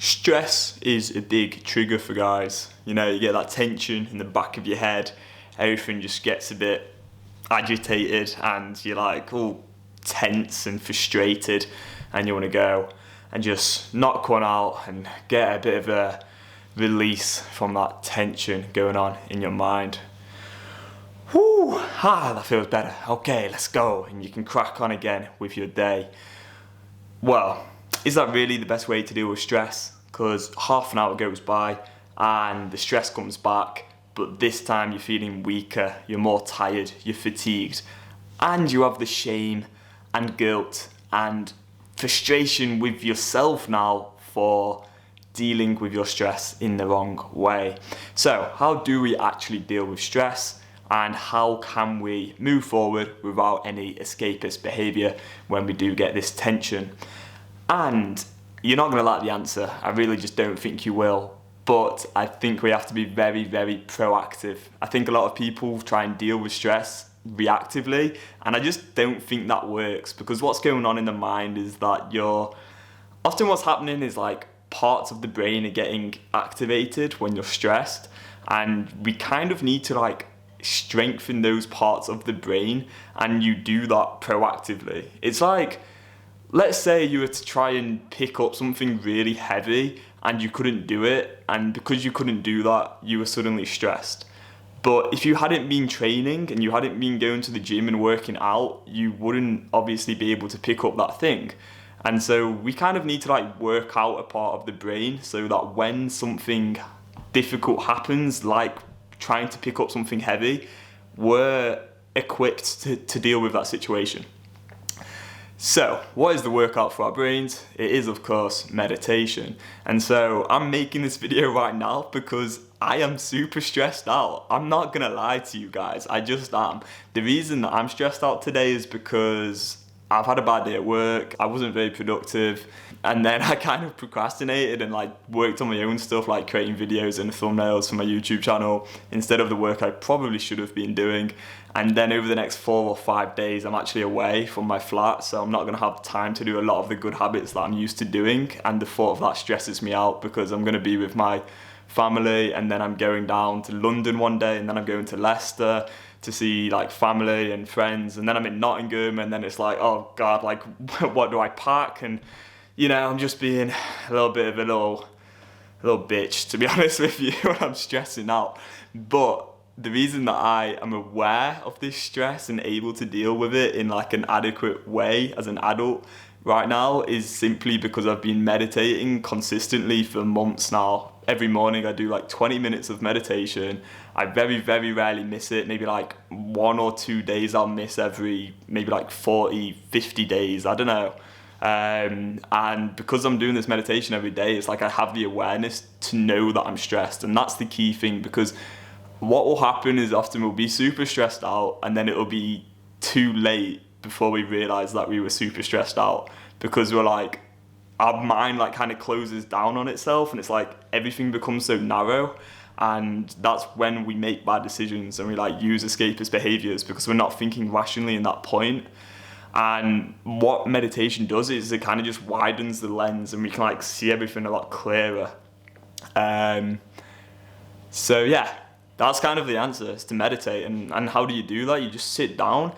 Stress is a big trigger for guys. You know, you get that tension in the back of your head, everything just gets a bit agitated and you're like all tense and frustrated and you want to go and just knock one out and get a bit of a release from that tension going on in your mind. Whew, that feels better. Okay, let's go. And you can crack on again with your day. Well, is that really the best way to deal with stress? Because half an hour goes by and the stress comes back, but this time you're feeling weaker, you're more tired, you're fatigued, and you have the shame and guilt and frustration with yourself now for dealing with your stress in the wrong way. So, how do we actually deal with stress? And how can we move forward without any escapist behaviour when we do get this tension? And you're not going to like the answer. I really just don't think you will. But I think we have to be very, very proactive. I think a lot of people try and deal with stress reactively, and I just don't think that works, because what's going on in the mind is that often what's happening is like parts of the brain are getting activated when you're stressed, and we kind of need to like strengthen those parts of the brain, and you do that proactively. It's like, let's say you were to try and pick up something really heavy and you couldn't do it, and because you couldn't do that, you were suddenly stressed. But if you hadn't been training and you hadn't been going to the gym and working out, you wouldn't obviously be able to pick up that thing. And so we kind of need to like work out a part of the brain so that when something difficult happens, like trying to pick up something heavy, we're equipped to deal with that situation. So, what is the workout for our brains? It is, of course, meditation. And so, I'm making this video right now because I am super stressed out. I'm not gonna lie to you guys, I just am. The reason that I'm stressed out today is because I've had a bad day at work, I wasn't very productive, and then I kind of procrastinated and like worked on my own stuff, like creating videos and thumbnails for my YouTube channel instead of the work I probably should have been doing. And then over the next 4 or 5 days, I'm actually away from my flat, so I'm not gonna have time to do a lot of the good habits that I'm used to doing, and the thought of that stresses me out because I'm gonna be with my family, and then I'm going down to London one day, and then I'm going to Leicester to see like family and friends, and then I'm in Nottingham, and then it's like, oh God, like what do I pack? And you know, I'm just being a little bit of a little bitch, to be honest with you, when I'm stressing out. But the reason that I am aware of this stress and able to deal with it in like an adequate way as an adult right now is simply because I've been meditating consistently for months now. Every morning I do like 20 minutes of meditation. I very, very rarely miss it. Maybe like 1 or 2 days I'll miss every maybe like 40, 50 days. I don't know. And because I'm doing this meditation every day, it's like I have the awareness to know that I'm stressed. And that's the key thing, because what will happen is often we'll be super stressed out and then it'll be too late before we realize that we were super stressed out, because we're like, our mind like kind of closes down on itself, and it's like everything becomes so narrow, and that's when we make bad decisions and we like use escapist behaviors because we're not thinking rationally in that point. And what meditation does is it kind of just widens the lens and we can like see everything a lot clearer. So yeah, that's kind of the answer, is to meditate. And how do you do that? You just sit down.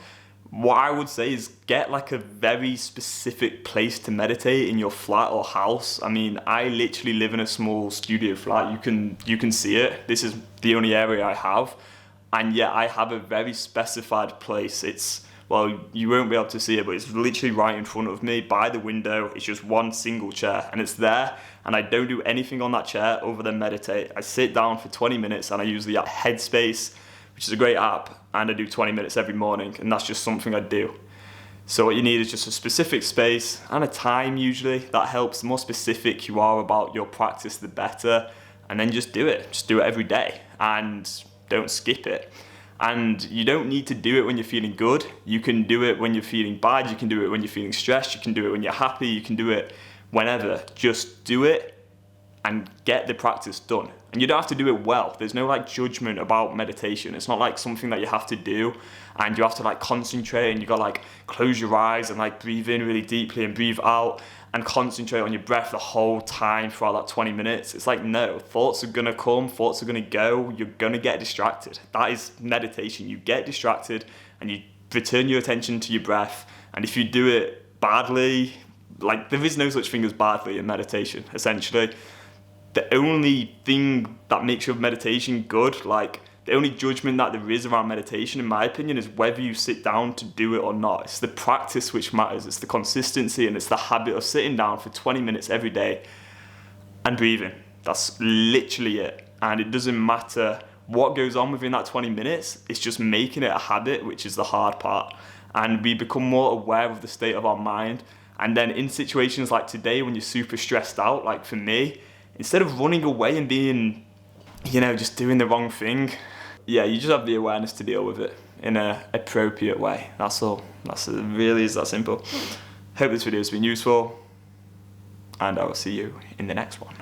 What I would say is get like a very specific place to meditate in your flat or house. I mean, I literally live in a small studio flat. You can see it. This is the only area I have. And yet I have a very specified place. Well, you won't be able to see it, but it's literally right in front of me by the window. It's just one single chair and it's there, and I don't do anything on that chair other than meditate. I sit down for 20 minutes and I use the app Headspace, which is a great app, and I do 20 minutes every morning, and that's just something I do. So what you need is just a specific space and a time usually. That helps. The more specific you are about your practice, the better, and then just do it. Just do it every day and don't skip it. And you don't need to do it when you're feeling good. You can do it when you're feeling bad. You can do it when you're feeling stressed. You can do it when you're happy. You can do it whenever. Just do it and get the practice done. And you don't have to do it well. There's no like judgment about meditation. It's not like something that you have to do and you have to like concentrate and you got like close your eyes and like breathe in really deeply and breathe out and concentrate on your breath the whole time throughout that 20 minutes. It's like, no, thoughts are gonna come, thoughts are gonna go, you're gonna get distracted. That is meditation. You get distracted and you return your attention to your breath. And if you do it badly, like there is no such thing as badly in meditation, essentially. The only thing that makes your meditation good, like the only judgment that there is around meditation, in my opinion, is whether you sit down to do it or not. It's the practice which matters. It's the consistency and it's the habit of sitting down for 20 minutes every day and breathing. That's literally it. And it doesn't matter what goes on within that 20 minutes. It's just making it a habit, which is the hard part. And we become more aware of the state of our mind. And then in situations like today, when you're super stressed out, like for me, instead of running away and being, just doing the wrong thing, you just have the awareness to deal with it in an appropriate way. That's all. It really is that simple. Hope this video has been useful, and I will see you in the next one.